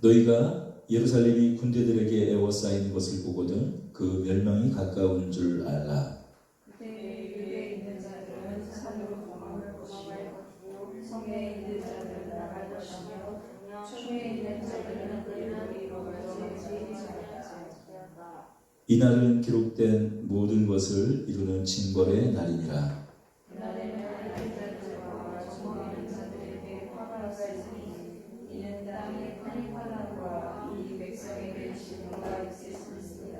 너희가 예루살렘이 군대들에게 에워싸이는 것을 보거든 그 멸망이 가까운 줄 알라. 그때 유대에 있는 자들은 산으로 도망을 것이요 성에 있는 자들은 나갈 것이며 초에 있는 자들은 그리로 멀어지리라. 이날은 기록된 모든 것을 이루는 징벌의 날이니라. 그날에는 인자들과 정죄하는 자들에게 화가 있으니 이는 땅에 큰 환난과 이 백성에게 진노가 있으리라.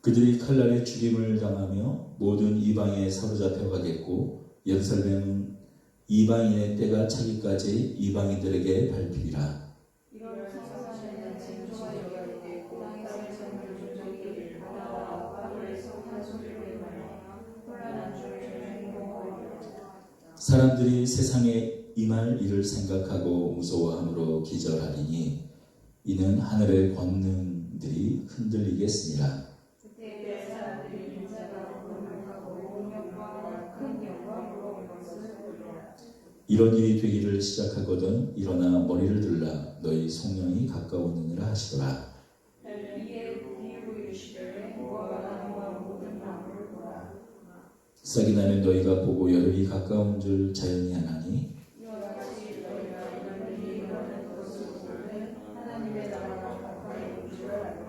그들이 칼날에 죽임을 당하며 모든 이방에 사로잡혀 가겠고 예루살렘은 이방인의 때가 차기까지 이방인들에게 밟히리라. 이런 성사는 징조가 여겨있되 땅에서 전을 종족이 바다와 바울에서 한 소리를 말하며 혼란한 줄 중공하리라. 사람들이 세상에 임할 일을 생각하고 무서워함으로 기절하리니 이는 하늘의 권능들이 흔들리겠습니다. 그때 사람들이 인자가 공격하고 공격과 큰 영광으로 온 것을 보리라. 이런 일이 되기를 시작하거든 일어나 머리를 들라 너희 속량이 가까웠느니라 하시더라. 이에 비유로 이르시되 무화과 나무와 모든 나무를 보라. 싹이 나면 너희가 보고 여름이 가까운 줄 자연히 하나니 이와 같이 너희가 이런 일이 일어나는 것을 보면 하나님의 나라가 가까이 온 줄 알라.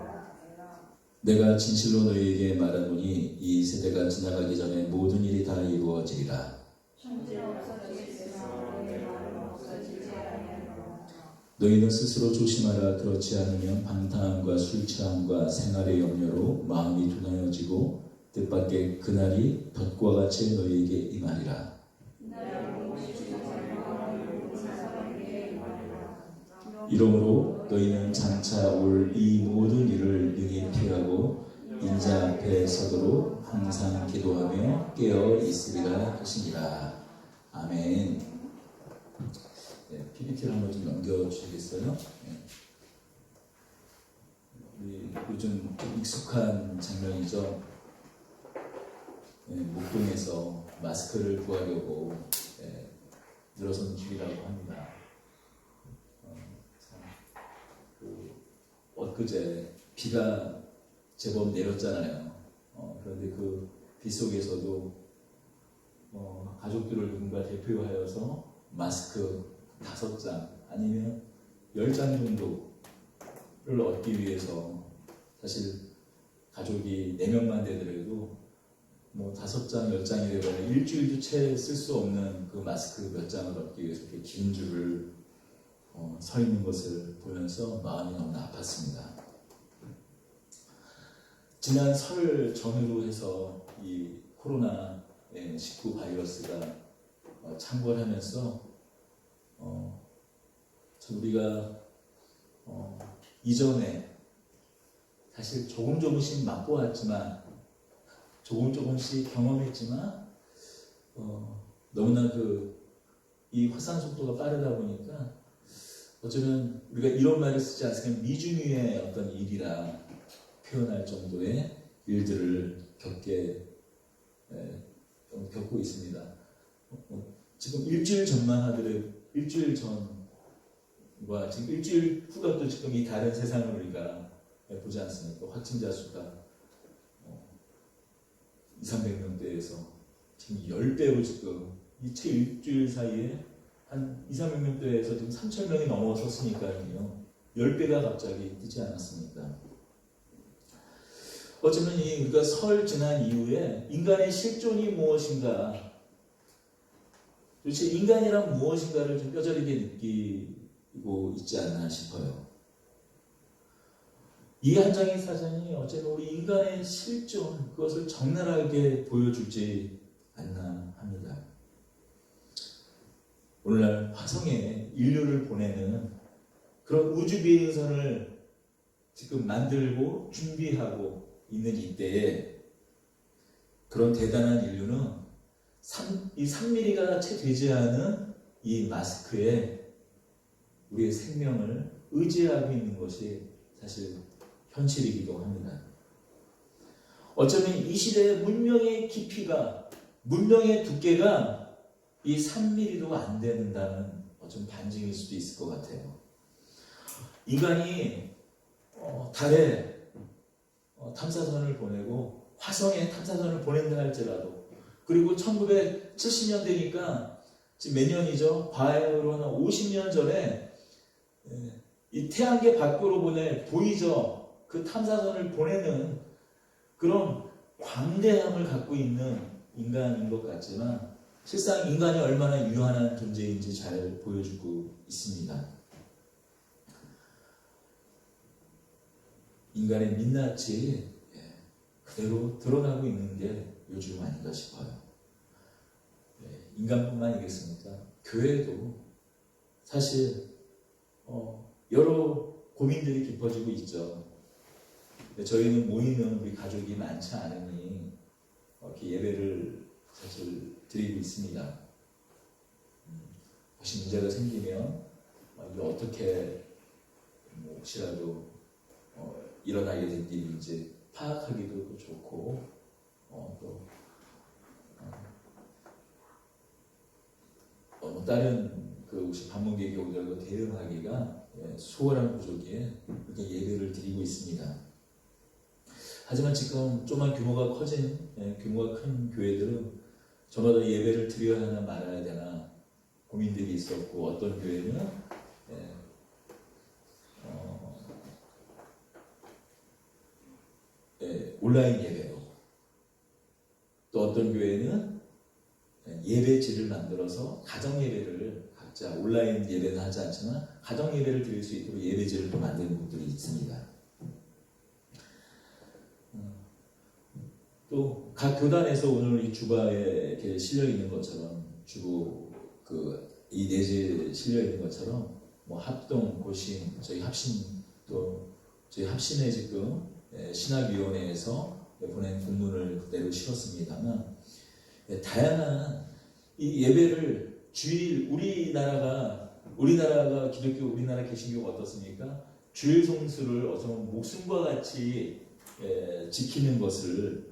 내가 진실로 너희에게 말하노니 이 세대가 지나가기 전에 모든 일이 다 이루어지리라. 천지가 없어지겠으나 너희의 말은 없어지지 아니하리라. 너희는 스스로 조심하라. 그렇지 않으면 방탕함과 술 취함과 생활의 염려로 마음이 둔하여지고 뜻밖의 그날이 덫과 같이 너희에게 임하리라. 이러므로 너희는 장차 올 이 모든 일을 능히 피하고 인자 앞에 서도록 항상 기도하며 깨어 있으리라 하시니라. 아멘. 네, PPT를 한번 좀 넘겨주시겠어요? 네. 우리 요즘 좀 익숙한 장면이죠. 네, 목동에서 마스크를 구하려고 늘어선 줄이라고 합니다. 엊그제 비가 제법 내렸잖아요. 그런데 그 비 속에서도 가족들을 누군가 대표하여서 마스크 5장 아니면 10장 정도를 얻기 위해서 사실 가족이 4명만 되더라도 5장, 10장이 되면 일주일도 채 쓸 수 없는 그 마스크 몇 장을 얻기 위해서 이렇게 긴 줄을 서 있는 것을 보면서 마음이 너무 아팠습니다. 지난 설 전후로 해서 이 코로나19 바이러스가 창궐하면서 우리가 이전에 사실 조금씩 맛보았지만 조금씩 경험했지만 너무나 이 확산 속도가 빠르다 보니까 어쩌면 우리가 이런 말을 쓰지 않으면 미중유의 어떤 일이라 표현할 정도의 일들을 겪고 있습니다. 지금 일주일 전만 하더라도 일주일 전과 지금 일주일 후가 또 지금 이 다른 세상을 우리가 보지 않습니까? 확진자 수가 200~300명대에서 지금 10배로 지금 이 채 일주일 사이에 한 200~300명대에서 지금 3,000명이 넘어섰으니까요. 10배가 갑자기 뜨지 않았습니까? 어쩌면 우리가 설 지난 이후에 인간의 실존이 무엇인가, 도대체 인간이란 무엇인가를 좀 뼈저리게 느끼고 있지 않나 싶어요. 이 한 장의 사전이 어쩌면 우리 인간의 실존, 그것을 적나라하게 보여주지 않나 합니다. 오늘날 화성에 인류를 보내는 그런 우주 비행선을 지금 만들고 준비하고 있는 이때에 그런 대단한 인류는 이 3mm가 채 되지 않은 이 마스크에 우리의 생명을 의지하고 있는 것이 사실 현실이기도 합니다. 어쩌면 이 시대의 문명의 깊이가, 문명의 두께가 이 3mm도 안 된다는 좀 반증일 수도 있을 것 같아요. 인간이 달에 탐사선을 보내고 화성에 탐사선을 보낸다 할지라도, 그리고 1970년 되니까 지금 몇 년이죠? 바이오로는 50년 전에 이 태양계 밖으로 보이죠? 그 탐사선을 보내는 그런 광대함을 갖고 있는 인간인 것 같지만, 실상 인간이 얼마나 유한한 존재인지 잘 보여주고 있습니다. 인간의 민낯이 그대로 드러나고 있는 게 요즘 아닌가 싶어요. 인간뿐만이겠습니까? 교회도 사실 여러 고민들이 깊어지고 있죠. 저희는 모이는 우리 가족이 많지 않으니 이렇게 예배를 사실 드리고 있습니다. 혹시 문제가 생기면 이게 어떻게 혹시라도 일어나게 된 일인지 파악하기도 좋고, 다른 혹시 방문객이 오더라도 대응하기가 수월한 구조기에 이렇게 예배를 드리고 있습니다. 하지만 지금 좀만 규모가 규모가 큰 교회들은 저마다 예배를 드려야 하나 말아야 되나 고민들이 있었고, 어떤 교회는 온라인 예배로, 또 어떤 교회는 예배지를 만들어서 가정 예배를 각자 온라인 예배는 하지 않지만 가정 예배를 드릴 수 있도록 예배지를 또 만드는 곳들이 있습니다. 또 각 교단에서 오늘 이 주바에 이렇게 실려 있는 것처럼 이 내지에 실려 있는 것처럼 합동, 고심, 저희 합신, 또 저희 합신의 지금 신학위원회에서 보낸 공문을 그대로 실었습니다만, 다양한 이 예배를 주일, 우리나라가 기독교, 우리나라 개신교가 어떻습니까? 주일 성수를 목숨과 같이 지키는 것을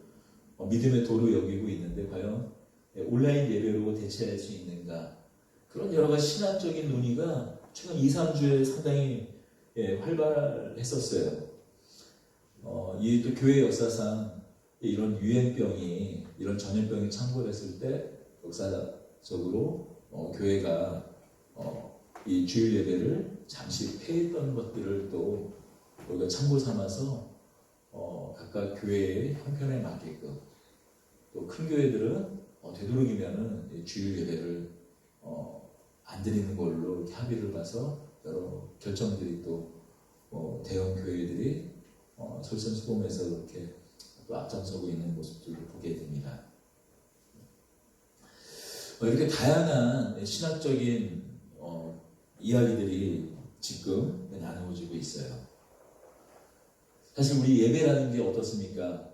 믿음의 도로 여기고 있는데, 과연 온라인 예배로 대체할 수 있는가? 그런 여러 가지 신학적인 논의가 최근 2, 3주에 상당히 활발했었어요. 이 또 교회 역사상 이런 유행병이, 이런 전염병이 창궐했을 때 역사적으로 교회가 이 주일 예배를 잠시 폐했던 것들을 또 우리가 참고 삼아서 각각 교회의 형편에 맞게끔, 또 큰 교회들은 되도록이면은 주일 예배를 안 드리는 걸로 이렇게 합의를 봐서 여러 결정들이 또 대형 교회들이 솔선수범해서 이렇게 또 앞장서고 있는 모습들을 보게 됩니다. 이렇게 다양한 신학적인 이야기들이 지금 나누어지고 있어요. 사실 우리 예배라는 게 어떻습니까?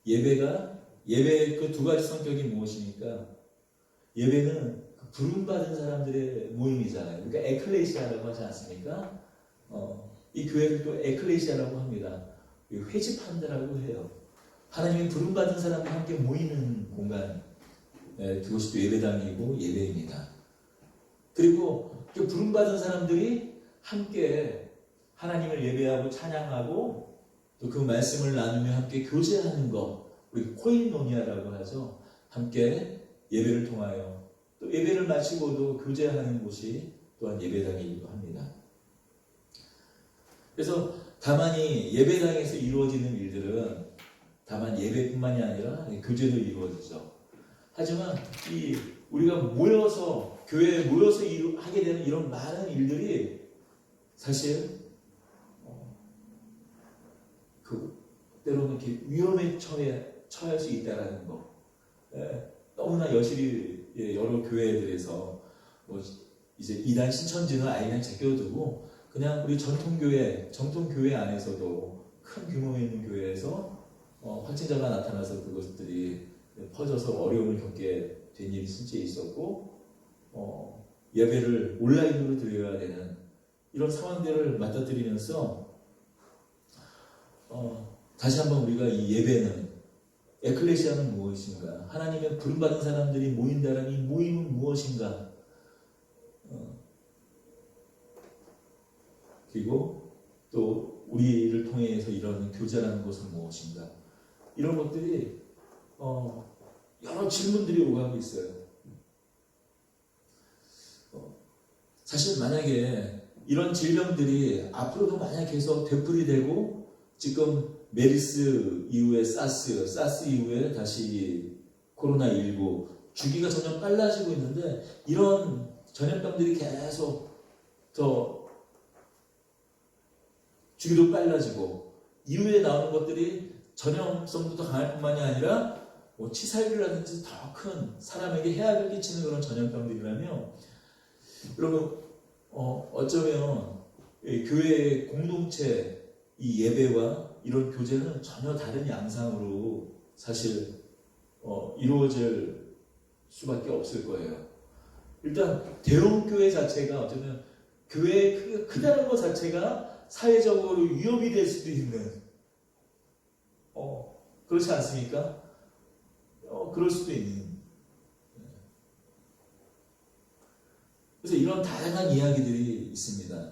예배의 그 두 가지 성격이 무엇입니까? 예배는 부름받은 사람들의 모임이잖아요. 그러니까 에클레시아라고 하지 않습니까? 이 교회를 또 에클레시아라고 합니다. 회집한다라고 해요. 하나님이 부름받은 사람과 함께 모이는 공간, 그것이 또 예배당이고 예배입니다. 그리고 그 부름받은 사람들이 함께 하나님을 예배하고 찬양하고 또 그 말씀을 나누며 함께 교제하는 것, 우리 코인노니아라고 하죠. 함께 예배를 통하여 또 예배를 마치고도 교제하는 곳이 또한 예배당이기도 합니다. 그래서 다만이 예배당에서 이루어지는 일들은 다만 예배뿐만이 아니라 교제도 이루어지죠. 하지만 우리가 모여서 교회에 모여서 하게 되는 이런 많은 일들이 사실 때로는 이렇게 위험에 처할 수 있다라는 거. 너무나 여실히 여러 교회들에서 이제 이단 신천지는 아예 그냥 제껴두고 그냥 우리 정통교회 안에서도 큰 규모에 있는 교회에서 확진자가 나타나서 그것들이 퍼져서 어려움을 겪게 된 일이 실제 있었고, 예배를 온라인으로 드려야 되는 이런 상황들을 맞닥뜨리면서 다시 한번 우리가 이 예배는, 에클레시아는 무엇인가? 하나님의 부름받은 사람들이 모인다는 이 모임은 무엇인가? 그리고 또 우리를 통해서 이런 교제라는 것은 무엇인가? 이런 것들이 여러 질문들이 오가고 있어요. 사실 만약에 이런 질병들이 앞으로도 만약 계속 되풀이되고 지금 메르스 이후에 사스 이후에 다시 코로나19 주기가 점점 빨라지고 있는데 이런 전염병들이 계속 더 주기도 빨라지고 이후에 나오는 것들이 전염성도 더 강할 뿐만이 아니라 치사율이라든지 더 큰 사람에게 해악을 끼치는 그런 전염병들이라면 여러분 어쩌면 교회의 공동체 이 예배와 이런 교제는 전혀 다른 양상으로 사실 이루어질 수밖에 없을 거예요. 일단 대형교회 자체가 어쩌면 교회의 크기가 크다는 것 자체가 사회적으로 위협이 될 수도 있는 그렇지 않습니까? 그럴 수도 있는. 그래서 이런 다양한 이야기들이 있습니다.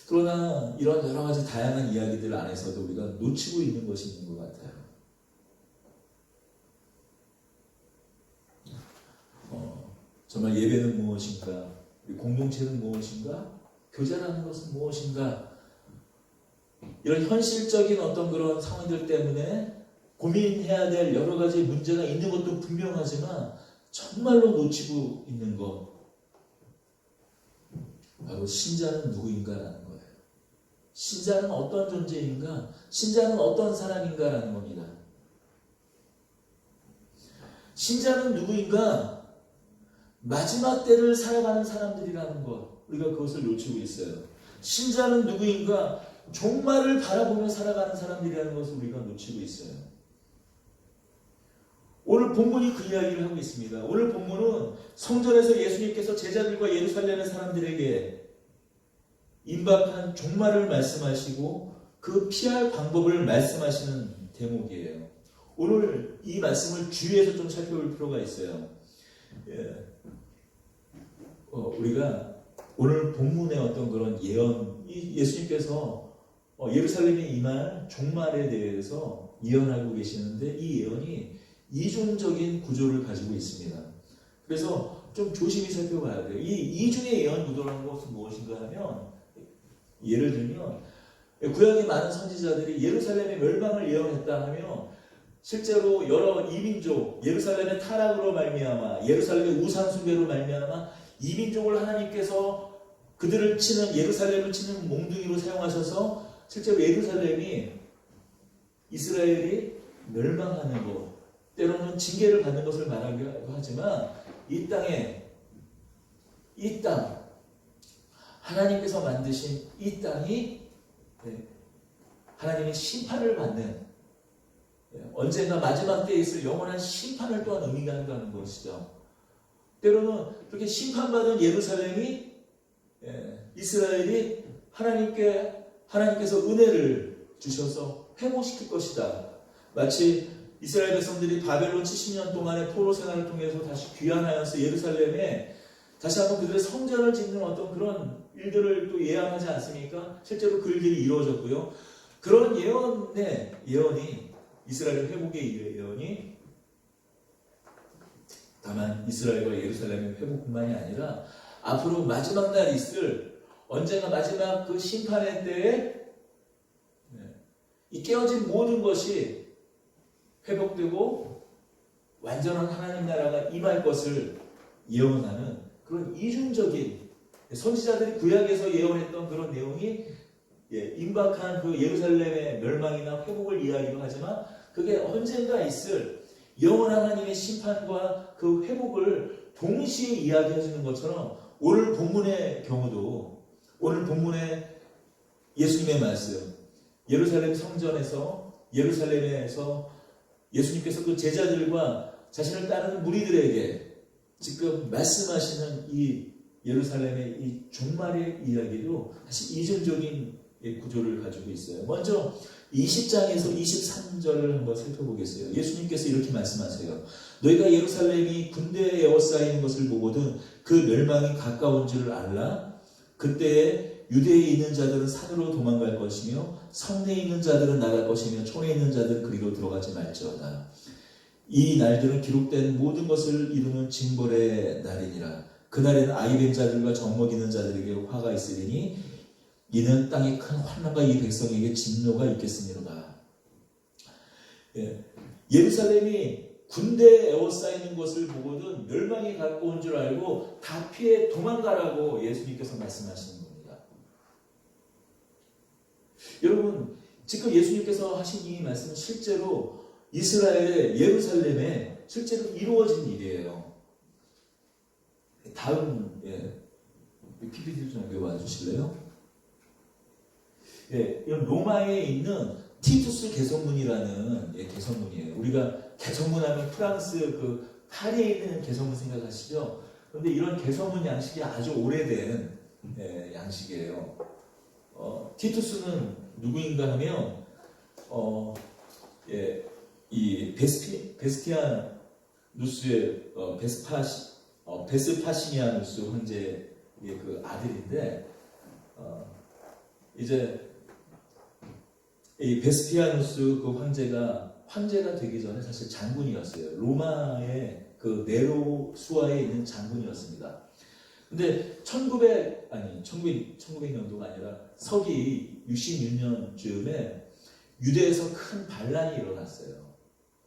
그러나 이런 여러 가지 다양한 이야기들 안에서도 우리가 놓치고 있는 것이 있는 것 같아요. 정말 예배는 무엇인가? 우리 공동체는 무엇인가? 교제라는 것은 무엇인가? 이런 현실적인 어떤 그런 상황들 때문에 고민해야 될 여러 가지 문제가 있는 것도 분명하지만 정말로 놓치고 있는 것 바로 신자는 누구인가라는 거예요. 신자는 어떤 존재인가? 신자는 어떤 사람인가라는 겁니다. 신자는 누구인가? 마지막 때를 살아가는 사람들이라는 것 우리가 그것을 놓치고 있어요. 신자는 누구인가? 종말을 바라보며 살아가는 사람들이라는 것을 우리가 놓치고 있어요. 오늘 본문이 그 이야기를 하고 있습니다. 오늘 본문은 성전에서 예수님께서 제자들과 예루살렘의 사람들에게 임박한 종말을 말씀하시고 그 피할 방법을 말씀하시는 대목이에요. 오늘 이 말씀을 주의해서 좀 살펴볼 필요가 있어요. 우리가 오늘 본문의 어떤 그런 예언, 예수님께서 예루살렘에 임할 종말에 대해서 예언하고 계시는데 이 예언이 이중적인 구조를 가지고 있습니다. 그래서 좀 조심히 살펴봐야 돼요. 이 이중의 예언 구도라는 것은 무엇인가 하면 예를 들면 구약의 많은 선지자들이 예루살렘의 멸망을 예언했다 하면 실제로 여러 이민족 예루살렘의 타락으로 말미암아 예루살렘의 우상 숭배로 말미암아 이민족을 하나님께서 그들을 치는 예루살렘을 치는 몽둥이로 사용하셔서 실제로 예루살렘이 이스라엘이 멸망하는 것 때로는 징계를 받는 것을 말하기도 하지만 이 땅 하나님께서 만드신 이 땅이 하나님의 심판을 받는 언젠가 마지막 때에 있을 영원한 심판을 또한 의미한다는 것이죠. 때로는 그렇게 심판받은 예루살렘이 이스라엘이 하나님께서 은혜를 주셔서 회복시킬 것이다. 마치 이스라엘 백성들이 바벨론 70년 동안의 포로 생활을 통해서 다시 귀환하여서 예루살렘에 다시 한번 그들의 성전을 짓는 어떤 그런 일들을 또 예언하지 않습니까? 실제로 그 일들이 이루어졌고요. 그런 예언이 이스라엘 회복의 예언이 다만 이스라엘과 예루살렘의 회복뿐만이 아니라 앞으로 마지막 날 있을 언젠가 마지막 그 심판의 때에 이 깨어진 모든 것이 회복되고 완전한 하나님 나라가 임할 것을 예언하는 그런 이중적인 선지자들이 구약에서 예언했던 그런 내용이 임박한 그 예루살렘의 멸망이나 회복을 이야기도 하지만 그게 언젠가 있을 영원한 하나님의 심판과 그 회복을 동시에 이야기해주는 것처럼 오늘 본문의 경우도 오늘 본문의 예수님의 말씀 예루살렘 성전에서 예루살렘에서 예수님께서 그 제자들과 자신을 따르는 무리들에게 지금 말씀하시는 이 예루살렘의 이 종말의 이야기도 사실 이중적인 구조를 가지고 있어요. 먼저 20장에서 23절을 한번 살펴보겠어요. 예수님께서 이렇게 말씀하세요. 너희가 예루살렘이 군대에 에워싸이는 것을 보거든 그 멸망이 가까운 줄을 알라. 그때에 유대에 있는 자들은 산으로 도망갈 것이며 성내에 있는 자들은 나갈 것이며 촌에 있는 자들은 그리로 들어가지 말지어다. 이 날들은 기록된 모든 것을 이루는 징벌의 날이니라. 그날에는 아이 된 자들과 젖먹이는 자들에게 화가 있으리니 이는 땅에 큰 환난과 이 백성에게 진노가 있겠으니로다. 예루살렘이 군대에 에워싸이는 것을 보고는 멸망이 가까운 줄 알고 다 피해 도망가라고 예수님께서 말씀하시는 겁니다. 여러분, 지금 예수님께서 하신 이 말씀은 실제로 이스라엘의 예루살렘에 실제로 이루어진 일이에요. 다음 PPT 좀 여기 주실래요? 이건 로마에 있는 티투스 개선문이라는 개선문이에요. 우리가 개선문하면 프랑스 그 파리에 있는 개선문 생각하시죠? 그런데 이런 개선문 양식이 아주 오래된 양식이에요. 티투스는 누구인가 하면 이 베스티아누스의 베스파시니아누스 황제의 그 아들인데 이제 이 베스피아누스 그 황제가 되기 전에 사실 장군이었어요. 로마의 그 네로 수하에 있는 장군이었습니다. 근데 1900년도가 아니라 서기 66년쯤에 유대에서 큰 반란이 일어났어요.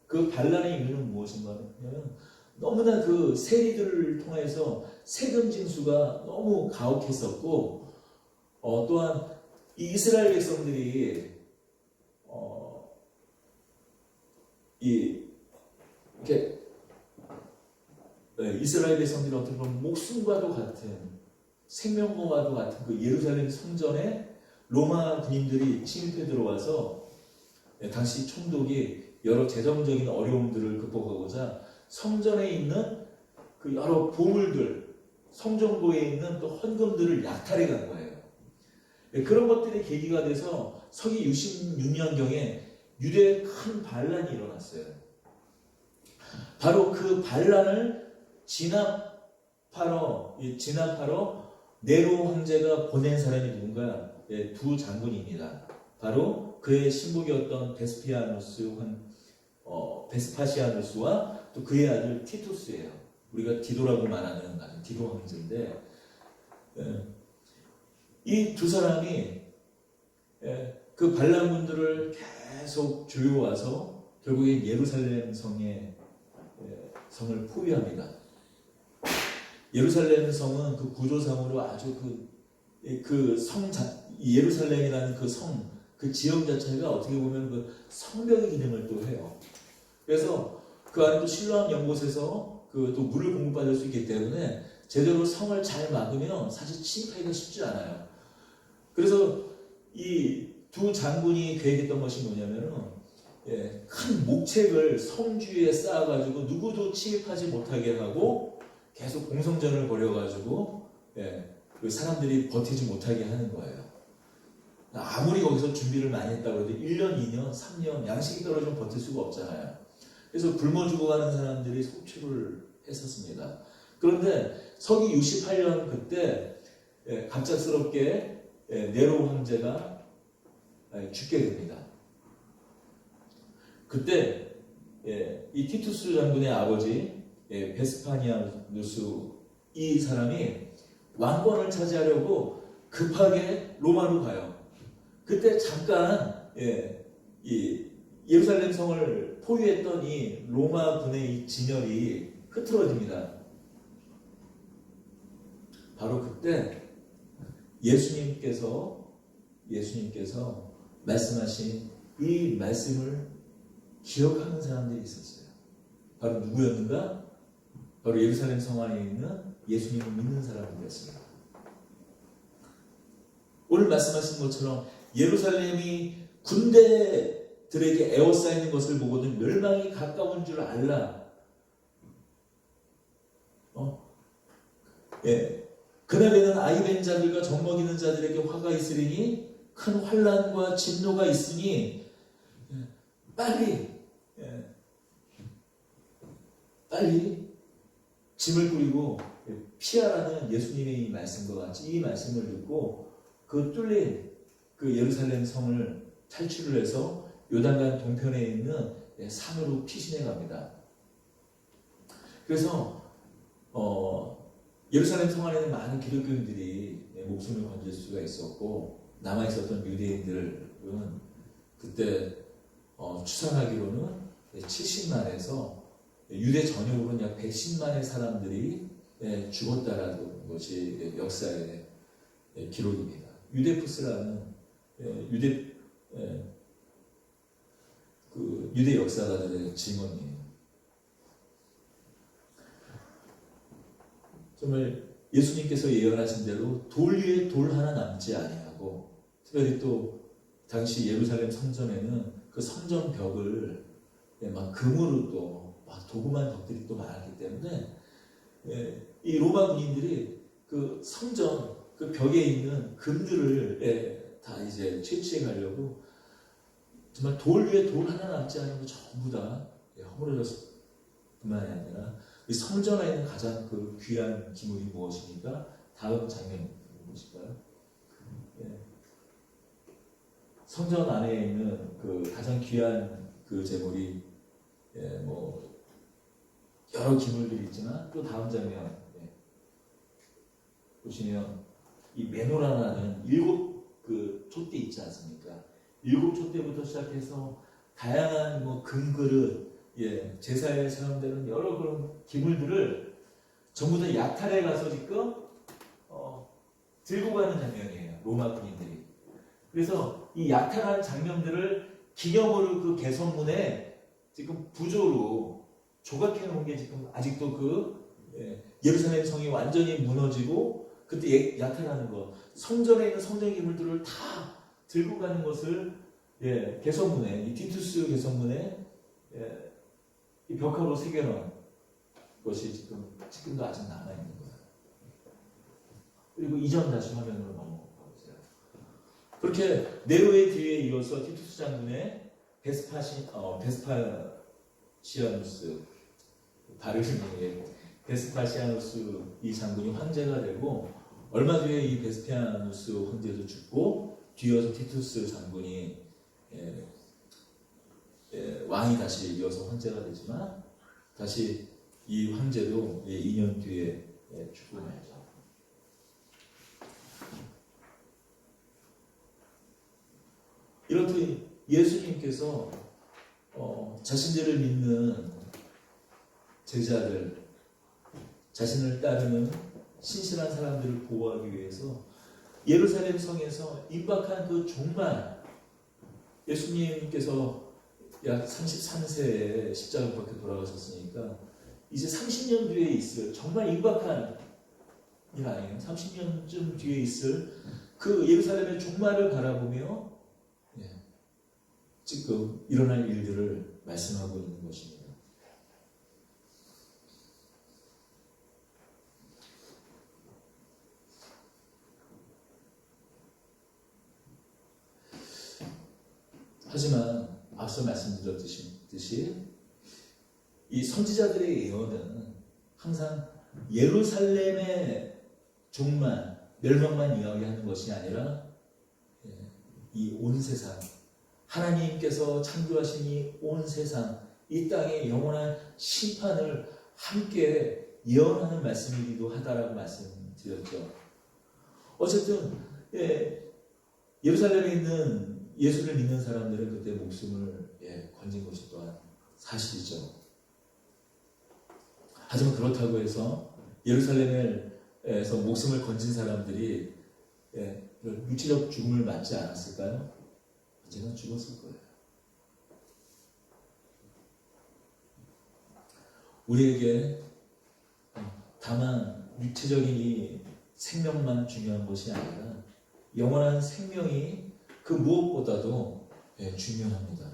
그 반란의 이유는 무엇인가 하면 너무나 그 세리들을 통해서 세금 징수가 너무 가혹했었고 또한 이 이스라엘 백성들이 이렇게 이스라엘 백성들이 어떻게 보면 목숨과도 같은 생명과도 같은 그 예루살렘 성전에 로마 군인들이 침입해 들어와서 당시 총독이 여러 재정적인 어려움들을 극복하고자 성전에 있는 그 여러 보물들, 성전고에 있는 또 헌금들을 약탈해 간 거예요. 그런 것들이 계기가 돼서 서기 66년경에 유대에 큰 반란이 일어났어요. 바로 그 반란을 진압하러 네로 황제가 보낸 사람이 누군가? 두 장군입니다. 바로 그의 신복이었던 베스파시아누스와 또 그의 아들 티투스예요. 우리가 디도라고 말하는 디도 황제인데 이 두 사람이 그 반란군들을 계속 조여와서 결국에 예루살렘 성을 포위합니다. 예루살렘 성은 그 구조상으로 아주 예루살렘이라는 그 지역 자체가 어떻게 보면 그 성벽의 기능을 또 해요. 그래서 그 안에 또 실로암 연못에서 또 물을 공급받을 수 있기 때문에 제대로 성을 잘 막으면 사실 침입하기가 쉽지 않아요. 그래서 이 두 장군이 계획했던 것이 뭐냐면은 큰 목책을 성 주위에 쌓아가지고 누구도 침입하지 못하게 하고 계속 공성전을 벌여가지고 그 사람들이 버티지 못하게 하는 거예요. 아무리 거기서 준비를 많이 했다고 해도 1년, 2년, 3년 양식이 떨어지면 버틸 수가 없잖아요. 그래서 굶어 죽어가는 사람들이 속출을 했었습니다. 그런데 서기 68년 그때 갑작스럽게 네로 황제가 죽게 됩니다. 그때 이 티투스 장군의 아버지 베스파니아누스 이 사람이 왕권을 차지하려고 급하게 로마로 가요. 그때 잠깐 이 예루살렘 성을 포위했던 이 로마 군의 이 진열이 흐트러집니다. 바로 그때 예수님께서 말씀하신 이 말씀을 기억하는 사람들이 있었어요. 바로 누구였는가? 바로 예루살렘 성 안에 있는 예수님을 믿는 사람들이었습니다. 오늘 말씀하신 것처럼 예루살렘이 군대들에게 에워싸이는 것을 보고는 멸망이 가까운 줄 알라. 그날에는 아이 된 자들과 젖먹이는 자들에게 화가 있으리니 큰 환난과 진노가 있으니 빨리 짐을 꾸리고 피하라는 예수님의 이 말씀과 같이 이 말씀을 듣고 그 뚫린 그 예루살렘 성을 탈출을 해서 요단강 동편에 있는 산으로 피신해 갑니다. 그래서 예루살렘 성 안에는 많은 기독교인들이 목숨을 건질 수가 있었고 남아 있었던 유대인들은 그때 추산하기로는 70만에서 유대 전역으로는 약 110만의 사람들이 죽었다라는 것이 역사의 기록입니다. 유대푸스라는 유대 역사가들의 증언이에요. 정말 예수님께서 예언하신 대로 돌 위에 돌 하나 남지 아니하고 특별히 또 당시 예루살렘 성전에는 그 성전 벽을 막 금으로 또 막 도금한 벽들이 또 많았기 때문에 이 로마 군인들이 그 성전 그 벽에 있는 금들을 다 이제 채취해 가려고 정말 돌 위에 돌 하나 남지 않은 거 전부 다 허물어졌을 뿐만이 아니라 이 성전 안에 있는 가장 그 귀한 기물이 무엇입니까? 다음 장면 보실까요? 성전 안에 있는 그 가장 귀한 그 제물이 뭐 여러 기물들이 있지만 또 다음 장면 보시면 이 메노라라는 7 그 촛대 있지 않습니까? 7 촛대부터 시작해서 다양한 뭐 금그릇, 제사에 사용되는 여러 그런 기물들을 전부 다 약탈해 가서 지금 들고 가는 장면이에요. 로마 군인들이. 그래서 이 약탈하는 장면들을 기념으로 그 개선문에 지금 부조로 조각해 놓은 게 지금 아직도 그 예루살렘 성이 완전히 무너지고 그때 약탈하는 것, 성전에 있는 성전 기물들을 다 들고 가는 것을 개선문에 이 티투스 개선문에 이 벽화로 새겨놓은 것이 지금도 아직 남아 있는 거예요. 그리고 이전 다시 화면으로 넘어가 보세요. 그렇게 네로의 뒤에 이어서 티투스 장군의 베스파시아누스 발음이 베스파시아누스 이 장군이 황제가 되고 얼마 뒤에 이 베스피아누스 황제도 죽고 뒤이어서 티투스 장군이 왕이 다시 이어서 황제가 되지만 다시 이 황제도 2년 뒤에 죽고 말죠. 이렇듯 예수님께서 자신들을 믿는 제자들, 자신을 따르는 신실한 사람들을 보호하기 위해서 예루살렘 성에서 임박한 그 종말, 예수님께서 약 33세에 십자가 밖에 돌아가셨으니까 이제 30년 뒤에 있을 정말 임박한 일 아니에요. 30년쯤 뒤에 있을 그 예루살렘의 종말을 바라보며 지금 일어날 일들을 말씀하고 있는 것입니다. 하지만 앞서 말씀드렸듯이 이 선지자들의 예언은 항상 예루살렘의 종말, 멸망만 이야기하는 것이 아니라 이 온 세상, 하나님께서 창조하신 이 온 세상, 이 땅의 영원한 심판을 함께 예언하는 말씀이기도 하다라고 말씀드렸죠. 어쨌든 예루살렘에 있는 예수를 믿는 사람들은 그때 목숨을 건진 것이 또한 사실이죠. 하지만 그렇다고 해서 예루살렘에서 목숨을 건진 사람들이 육체적 죽음을 맞지 않았을까요? 언젠가 죽었을 거예요. 우리에게 다만 육체적인 이 생명만 중요한 것이 아니라 영원한 생명이 그 무엇보다도 중요합니다.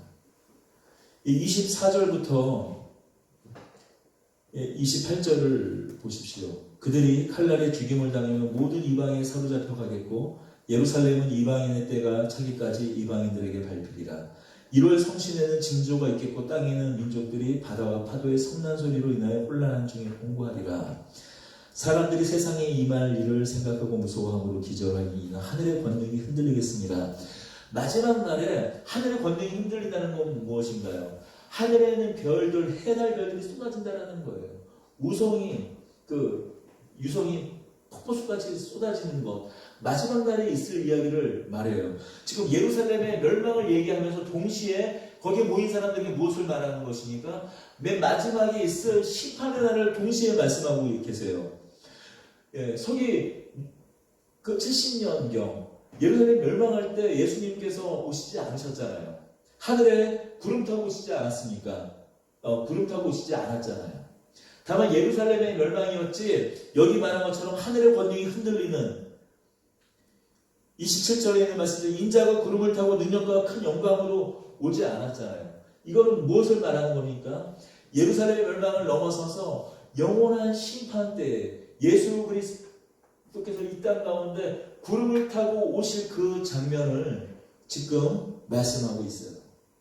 이 24절부터 28절을 보십시오. 그들이 칼날에 죽임을 당하면 모든 이방에 사로잡혀 가겠고 예루살렘은 이방인의 때가 차기까지 이방인들에게 밟히리라. 1월 성신에는 징조가 있겠고 땅에 있는 민족들이 바다와 파도의 성난 소리로 인하여 혼란한 중에 공고하리라. 사람들이 세상에 임할 일을 생각하고 무서워함으로 기절하니 이는 하늘의 권능이 흔들리겠습니다. 마지막 날에 하늘의 권능이 흔들린다는 건 무엇인가요? 하늘에는 별들, 해달 별들이 쏟아진다는 거예요. 유성이 폭포수같이 쏟아지는 것. 마지막 날에 있을 이야기를 말해요. 지금 예루살렘의 멸망을 얘기하면서 동시에 거기에 모인 사람들에게 무엇을 말하는 것입니까? 맨 마지막에 있을 심판의 날을 동시에 말씀하고 계세요. 예, 서기 그 70년경 예루살렘 멸망할 때 예수님께서 오시지 않으셨잖아요. 하늘에 구름 타고 오시지 않았습니까? 구름 타고 오시지 않았잖아요. 다만 예루살렘의 멸망이었지 여기 말한 것처럼 하늘의 권능이 흔들리는 27절에 있는 말씀대로 인자가 구름을 타고 능력과 큰 영광으로 오지 않았잖아요. 이거는 무엇을 말하는 겁니까? 예루살렘의 멸망을 넘어서서 영원한 심판 때에 예수 그리스도께서 이 땅 가운데 구름을 타고 오실 그 장면을 지금 말씀하고 있어요.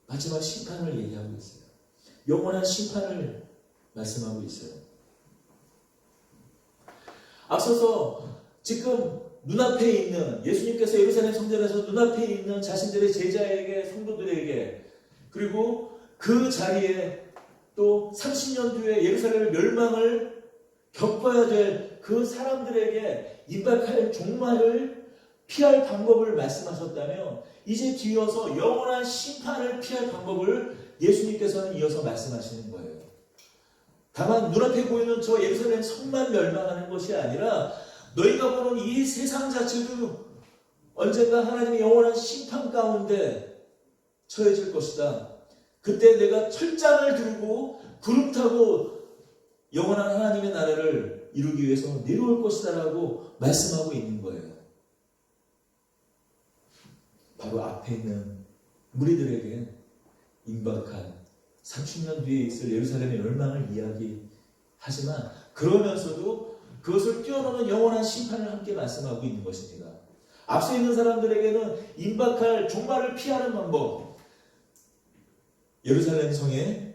마지막 심판을 얘기하고 있어요. 영원한 심판을 말씀하고 있어요. 앞서서 지금 눈앞에 있는 예수님께서 예루살렘 성전에서 눈앞에 있는 자신들의 제자에게 성도들에게 그리고 그 자리에 또 30년 뒤에 예루살렘의 멸망을 겪어야 될 그 사람들에게 임박할 종말을 피할 방법을 말씀하셨다면 이제 뒤어서 영원한 심판을 피할 방법을 예수님께서는 이어서 말씀하시는 거예요. 다만 눈앞에 보이는 저 예루살렘 성만 멸망하는 것이 아니라 너희가 보는 이 세상 자체도 언젠가 하나님의 영원한 심판 가운데 처해질 것이다. 그때 내가 철장을 들고 구름 타고 영원한 하나님의 나라를 이루기 위해서 내려올 것이다라고 말씀하고 있는 거예요. 바로 앞에 있는 무리들에게 임박한 30년 뒤에 있을 예루살렘의 멸망을 이야기하지만 그러면서도 그것을 뛰어넘는 영원한 심판을 함께 말씀하고 있는 것입니다. 앞서 있는 사람들에게는 임박할 종말을 피하는 방법, 예루살렘 성에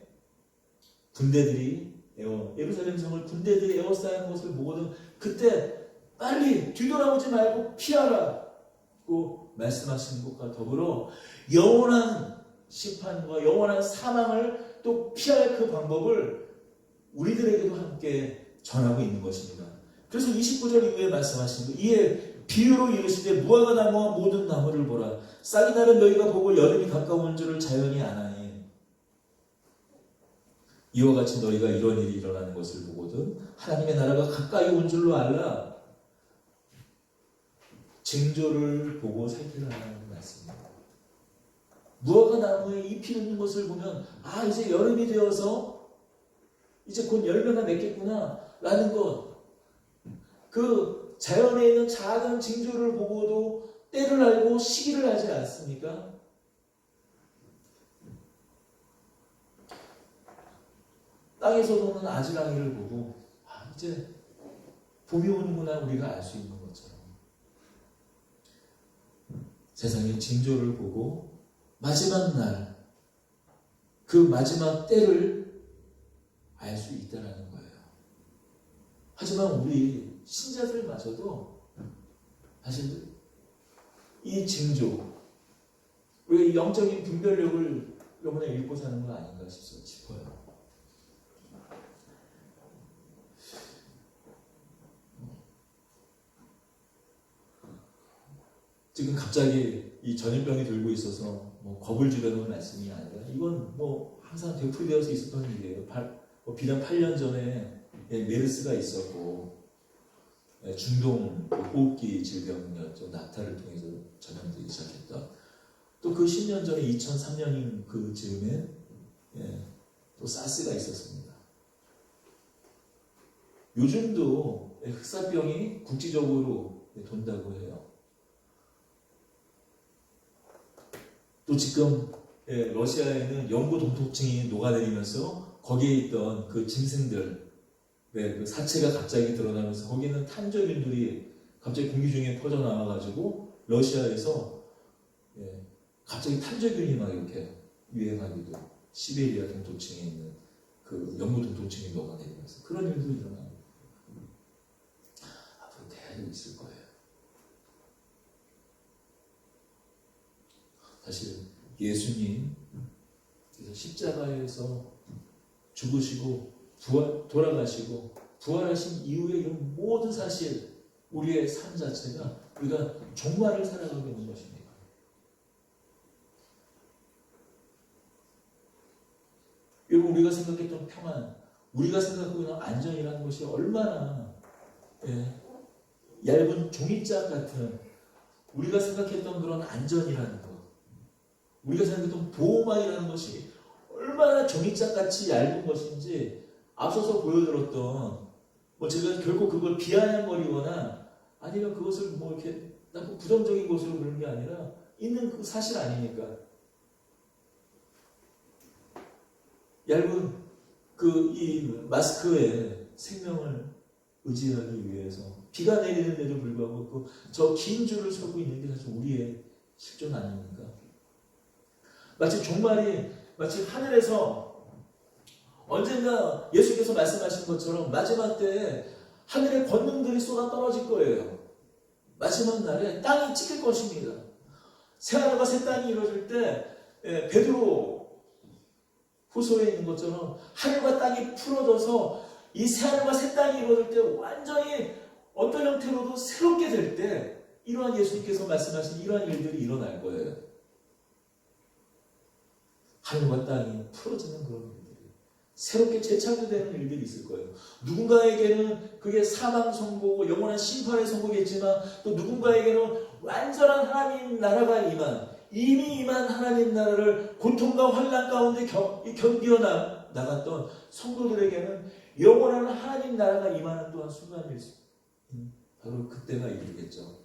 예루살렘 성을 군대들이 에워싸는 것을 보고는 그때 빨리 뒤돌아오지 말고 피하라고 말씀하시는 것과 더불어 영원한 심판과 영원한 사망을 또 피할 그 방법을 우리들에게도 함께 전하고 있는 것입니다. 그래서 29절 이후에 말씀하신 거, 이에 비유로 이르시되 무화과 나무와 모든 나무를 보라. 싹이 나는 너희가 보고 여름이 가까운 줄을 자연히 아나니 이와 같이 너희가 이런 일이 일어나는 것을 보거든 하나님의 나라가 가까이 온 줄로 알라. 징조를 보고 살피라는 말씀입니다. 무화과 나무에 잎이 있는 것을 보면 이제 여름이 되어서 이제 곧 열매가 맺겠구나 라는 것, 그 자연에 있는 작은 징조를 보고도 때를 알고 시기를 알지 않습니까? 땅에서 도는 아지랑이를 보고 이제 봄이 오는구나 우리가 알 수 있는 것처럼 세상의 징조를 보고 마지막 날, 그 마지막 때를 알 수 있다는 거예요. 하지만 우리 신자들마저도 사실 이 징조, 우리가 이 영적인 분별력을 이번에 읽고 사는 거 아닌가 싶어요. 지금 갑자기 이 전염병이 들고 있어서 겁을 주려는 말씀이 아니라 이건 항상 되풀이되어서 있었던 일이에요. 비단 8년 전에 메르스가 있었고 중동 호흡기 질병이었죠. 낙타를 통해서 전염되기 시작했던. 또 그 10년 전에 2003년인 그 즈음에 또 사스가 있었습니다. 요즘도 흑사병이 국지적으로 돈다고 해요. 또 지금 러시아에는 영구 동토층이 녹아내리면서 거기에 있던 그 짐승들, 그 사체가 갑자기 드러나면서 거기는 탄저균들이 갑자기 공기 중에 퍼져나와가지고 러시아에서 갑자기 탄저균이 막 이렇게 유행하기도, 시베리아 동토층에 있는 그 영구 동토층이 녹아내리면서 그런 일도 일어나요. 살고 있을 거예요. 사실 예수님 십자가에서 죽으시고 돌아가시고 부활하신 이후에 이런 모든 사실, 우리의 삶 자체가 우리가 종말을 살아가고 있는 것입니다. 여러분, 우리가 생각했던 평안, 우리가 생각하고 있는 안전이라는 것이 얼마나 얇은 종이짝 같은, 우리가 생각했던 그런 안전이라는 것, 우리가 생각했던 보호막이라는 것이 얼마나 종이짝같이 얇은 것인지 앞서서 보여드렸던, 제가 결코 그걸 비아냥거리거나 아니면 그것을 이렇게 나쁜 부정적인 것으로 그런 게 아니라 있는 그 사실 아닙니까? 얇은 이 마스크에 생명을 의지하기 위해서 비가 내리는데도 불구하고 저 긴 줄을 서고 있는 게 사실 우리의 실존 아닙니까? 마치 종말이 마치 하늘에서 언젠가 예수께서 말씀하신 것처럼 마지막 때에 하늘의 권능들이 쏟아 떨어질 거예요. 마지막 날에 땅이 찢길 것입니다. 새하늘과 새 땅이 이루어질 때 베드로 후서에 있는 것처럼 하늘과 땅이 풀어져서 이 새하늘과 새 땅이 이루어질 때 완전히 어떤 형태로도 새롭게 될 때 이러한 예수님께서 말씀하신 이러한 일들이 일어날 거예요. 하늘과 땅이 풀어지는 그런 일들이, 새롭게 재창조되는 일들이 있을 거예요. 누군가에게는 그게 사망 선고고 영원한 심판의 선고겠지만, 또 누군가에게는 완전한 하나님 나라가 이미 임한 하나님 나라를 고통과 환난 가운데 견디어 나갔던 성도들에게는 영원한 하나님 나라가 임하는 또한 순간일 수, 바로 그때가 이르겠죠.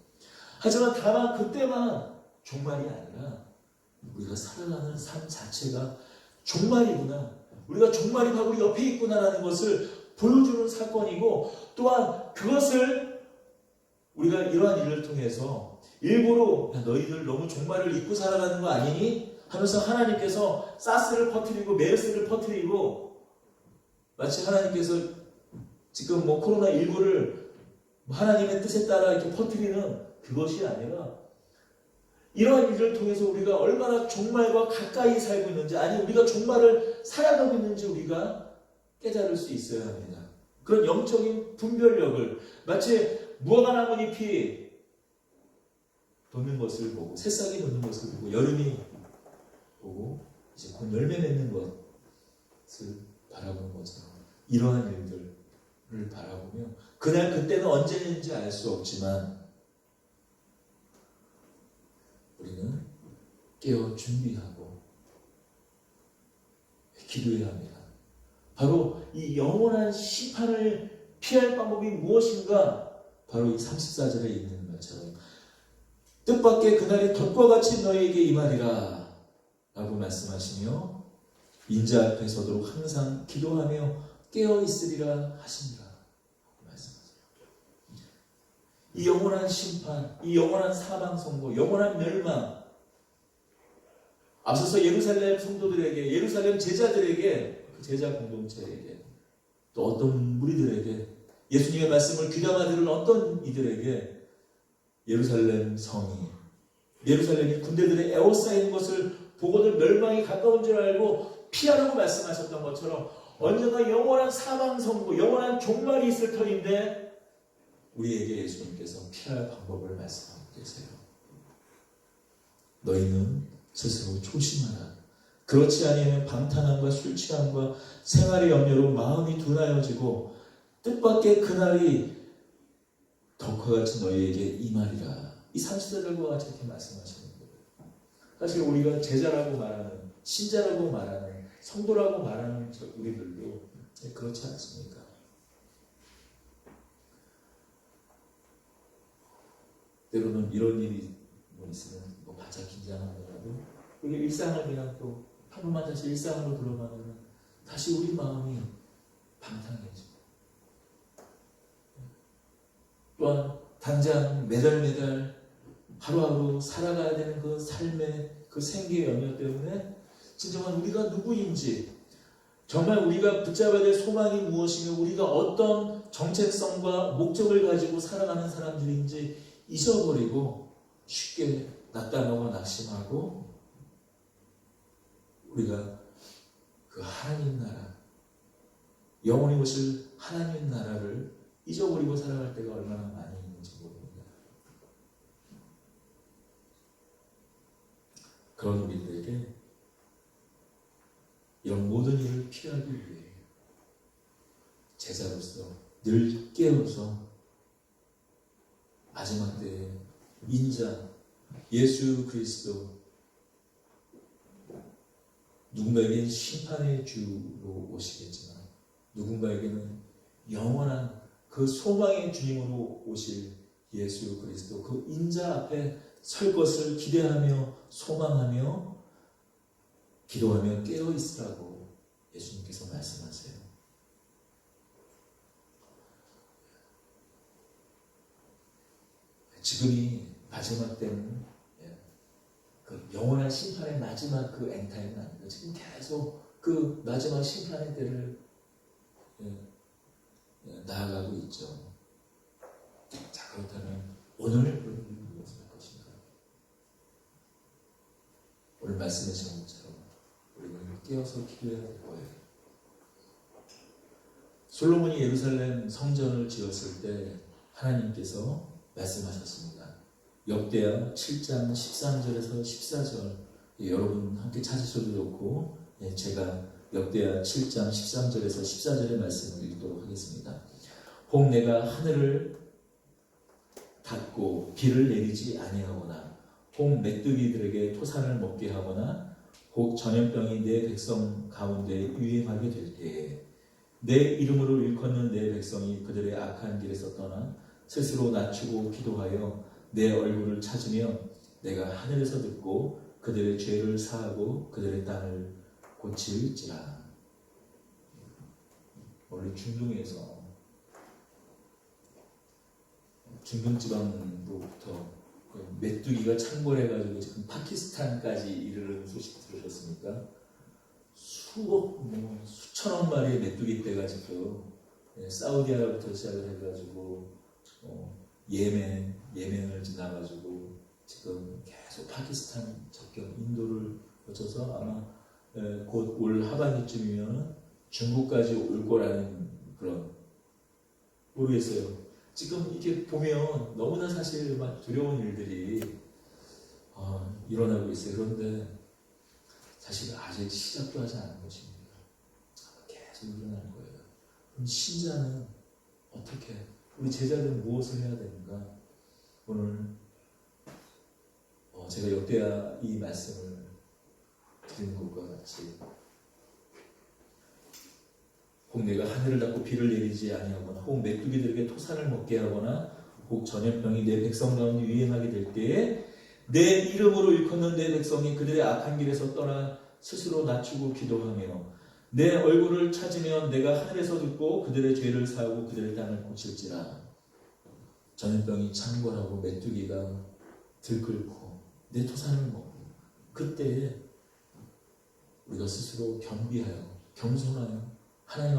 하지만 다만 그때만 종말이 아니라 우리가 살아가는 삶 자체가 종말이구나, 우리가 종말이 바로 우리 옆에 있구나라는 것을 보여주는 사건이고, 또한 그것을 우리가 이러한 일을 통해서 일부러 너희들 너무 종말을 잊고 살아가는 거 아니니? 하면서 하나님께서 사스를 퍼뜨리고 메르스를 퍼뜨리고, 마치 하나님께서 지금 코로나19를 하나님의 뜻에 따라 이렇게 퍼뜨리는 그것이 아니라, 이러한 일을 통해서 우리가 얼마나 종말과 가까이 살고 있는지, 아니 우리가 종말을 살아가고 있는지 우리가 깨달을 수 있어야 합니다. 그런 영적인 분별력을, 마치 무화과 나뭇잎이 돋는 것을 보고, 새싹이 돋는 것을 보고, 여름이 보고 이제 곧 열매 맺는 것을 바라보는 것처럼, 이러한 일들을 바라보며 그날 그때는 언제인지 알 수 없지만 우리는 깨어 준비하고 기도해야 합니다. 바로 이 영원한 심판을 피할 방법이 무엇인가? 바로 이 34절에 있는 말처럼 뜻밖의 그날이 덫과 같이 너희에게 임하리라 라고 말씀하시며, 인자 앞에 서도록 항상 기도하며 깨어 있으리라 하시니라 말씀하세요. 이 영원한 심판, 이 영원한 사망 선고, 영원한 멸망, 앞서서 예루살렘 성도들에게, 예루살렘 제자들에게, 그 제자 공동체에게, 또 어떤 무리들에게, 예수님의 말씀을 귀담아 들은 어떤 이들에게 예루살렘 성이, 예루살렘이 군대들의 에워싸이는 것을 보고들 멸망이 가까운 줄 알고 피하라고 말씀하셨던 것처럼 언젠가 영원한 사망 선고, 영원한 종말이 있을 터인데 우리에게 예수님께서 피할 방법을 말씀하고 계세요. 너희는 스스로 조심하라. 그렇지 아니하면 방탕함과 술 취함과 생활의 염려로 마음이 둔하여지고 뜻밖의 그날이 덕과 같이 너희에게 임하리라. 이 34절과 같이 이렇게 말씀하시는 거예요. 사실 우리가 제자라고 말하는, 신자라고 말하는, 성도라고 말하는 우리들도 그렇지 않습니까? 때로는 이런 일이 있으면 바짝 긴장하더라도 우리 일상을 그냥 또 하루만 다시 일상으로 들어가면 다시 우리 마음이 방탕해지고, 또한 당장 매달 하루하루 살아가야 되는 그 삶의 그 생계의 염려 때문에 진정한 우리가 누구인지, 정말 우리가 붙잡아야 될 소망이 무엇이며 우리가 어떤 정체성과 목적을 가지고 살아가는 사람들인지 잊어버리고 쉽게 낙담하고 낙심하고 우리가 그 하나님 나라, 영원히 오실 하나님 나라를 잊어버리고 살아갈 때가 얼마나 많이 있는지 모릅니다. 그런 우리들에게 이런 모든 일을 피하기 위해 제자로서 늘 깨어서 마지막 때에 인자 예수 그리스도, 누군가에게는 심판의 주로 오시겠지만 누군가에게는 영원한 그 소망의 주님으로 오실 예수 그리스도, 그 인자 앞에 설 것을 기대하며 소망하며 기도하며 깨어 있으라고 예수님께서 말씀하세요. 지금이 마지막 때는 그 영원한 심판의 마지막 그 엔타임은 아닙니다. 지금 계속 그 마지막 심판의 때를 나아가고 있죠. 자, 그렇다면 오늘 우리는 무엇을 할 것인가? 오늘 말씀하신 것처럼 우리는 깨어서 기도해야 될 거예요. 솔로몬이 예루살렘 성전을 지었을 때 하나님께서 말씀하셨습니다. 역대하 7장 13절에서 14절, 여러분 함께 찾으셔도 좋고 제가 역대하 7장 13절에서 14절의 말씀을 읽도록 하겠습니다. 혹 내가 하늘을 닫고 비를 내리지 아니하거나 혹 메뚜기들에게 토산을 먹게 하거나 혹 전염병이 내 백성 가운데 유행하게 될 때에 내 이름으로 일컫는 내 백성이 그들의 악한 길에서 떠나 스스로 낮추고 기도하여 내 얼굴을 찾으며 내가 하늘에서 듣고 그들의 죄를 사하고 그들의 땅을 고칠지라. 원래 중동 지방부터 메뚜기가 창궐해가지고 지금 파키스탄까지 이르는 소식 들으셨습니까? 수천억 마리의 메뚜기 떼가 지금 사우디아라부터 시작을 해가지고 예멘을 지나가지고 지금 계속 파키스탄 접경 인도를 거쳐서 아마 곧 올 하반기쯤이면 중국까지 올 거라는 그런, 모르겠어요. 지금 이렇게 보면 너무나 사실 막 두려운 일들이 일어나고 있어요. 그런데 사실 아직 시작도 하지 않은 것입니다. 계속 일어날 거예요. 그럼 신자는 어떻게, 우리 제자들은 무엇을 해야 되는가? 오늘 제가 역대하 이 말씀을 드리는 것과 같이 혹 내가 하늘을 닫고 비를 내리지 아니하거나 혹 메뚜기들에게 토산을 먹게 하거나 혹 전염병이 내 백성 가운데 유행하게 될 때에 내 이름으로 일컫는 내 백성이 그들의 악한 길에서 떠나 스스로 낮추고 기도하며 내 얼굴을 찾으면 내가 하늘에서 듣고 그들의 죄를 사하고 그들의 땅을 고칠지라. 전염병이 창궐하고 메뚜기가 들끓고 내 토산을 먹고 그때에 우리가 스스로 겸비하여 겸손하여 하나님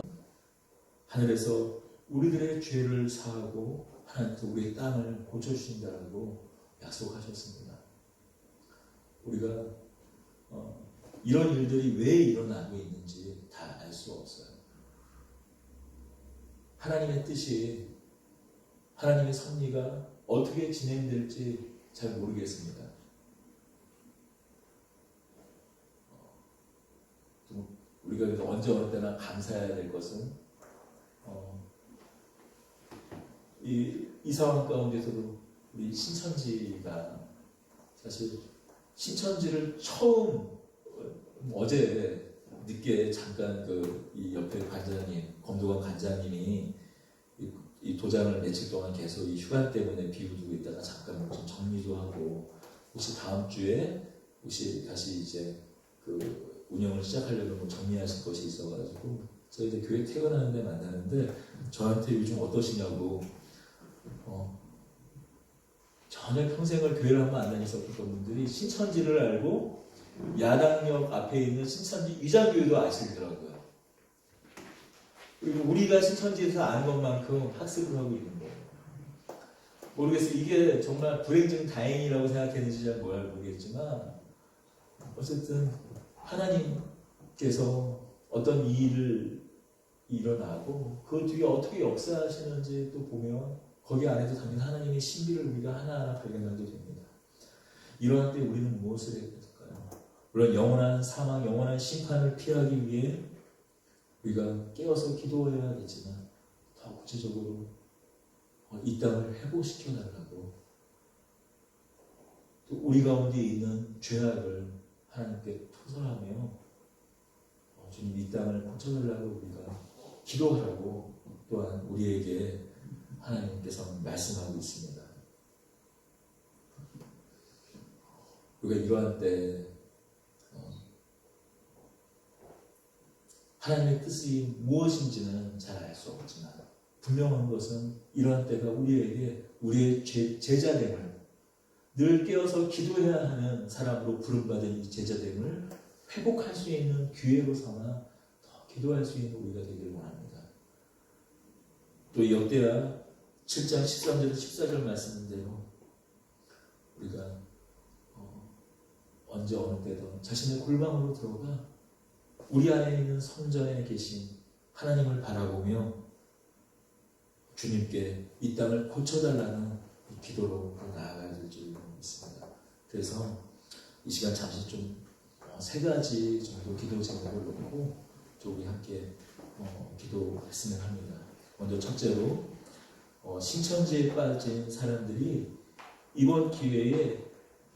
하늘에서 우리들의 죄를 사하고 하나님께서 우리의 땅을 고쳐주신다고 약속하셨습니다. 우리가 이런 일들이 왜 일어나고 있는지 다 알 수 없어요. 하나님의 뜻이, 하나님의 섭리가 어떻게 진행될지 잘 모르겠습니다. 우리가 언제 어느 때나 감사해야 될 것은 이 상황 가운데서도 우리 신천지가 사실 신천지를 처음 어제 늦게 잠깐 이 옆에 관장님, 검도관 관장님이 이 도장을 며칠 동안 계속 이 휴가 때문에 비우두고 있다가 잠깐 좀 정리도 하고 혹시 다음 주에 혹시 다시 이제 그 운영을 시작하려면 정리하실 것이 있어가지고 저희들 교회 퇴근하는데 만나는데 저한테 요즘 어떠시냐고 전혀 평생을 교회를 한번 안 다녔었던 분들이 신천지를 알고 야당역 앞에 있는 신천지 위자교회도 아시더라고요. 그리고 우리가 신천지에서 아는 것만큼 학습을 하고 있는 거예요. 모르겠어요. 이게 정말 불행중 다행이라고 생각했는지 잘 모르겠지만 어쨌든 하나님께서 어떤 일을 일어나고 그 뒤에 어떻게 역사하시는지 또 보면 거기 안에도 당연히 하나님의 신비를 우리가 하나하나 발견하게 됩니다. 이러한 때 우리는 무엇을 해야 될까요? 물론 영원한 사망, 영원한 심판을 피하기 위해 우리가 깨어서 기도해야겠지만 더 구체적으로 이 땅을 회복시켜달라고 또 우리 가운데 있는 죄악을 하나님께 토설하며 주님 이 땅을 고쳐달라고 우리가 기도하라고 또한 우리에게 하나님께서는 말씀하고 있습니다. 우리가 이러한 때 하나님의 뜻이 무엇인지는 잘 알 수 없지만 분명한 것은 이러한 때가 우리에게 우리의 제자됨을 늘 깨어서 기도해야 하는 사람으로 부름받은 이 제자됨을 회복할 수 있는 기회로 삼아 더 기도할 수 있는 우리가 되기를 원합니다. 또 역대하 7장 13절 14절 말씀대로 우리가 언제 어느 때든 자신의 골방으로 들어가 우리 안에 있는 성전에 계신 하나님을 바라보며 주님께 이 땅을 고쳐달라는 이 기도로 나아가야 될 줄 믿습니다. 그래서 이 시간 잠시 좀 세 가지 정도 기도 제목을 놓고 좀 우리 함께 기도했으면 합니다. 먼저 첫째로 신천지에 빠진 사람들이 이번 기회에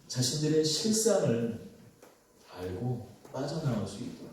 자신들의 실상을 알고 빠져나올 수 있도록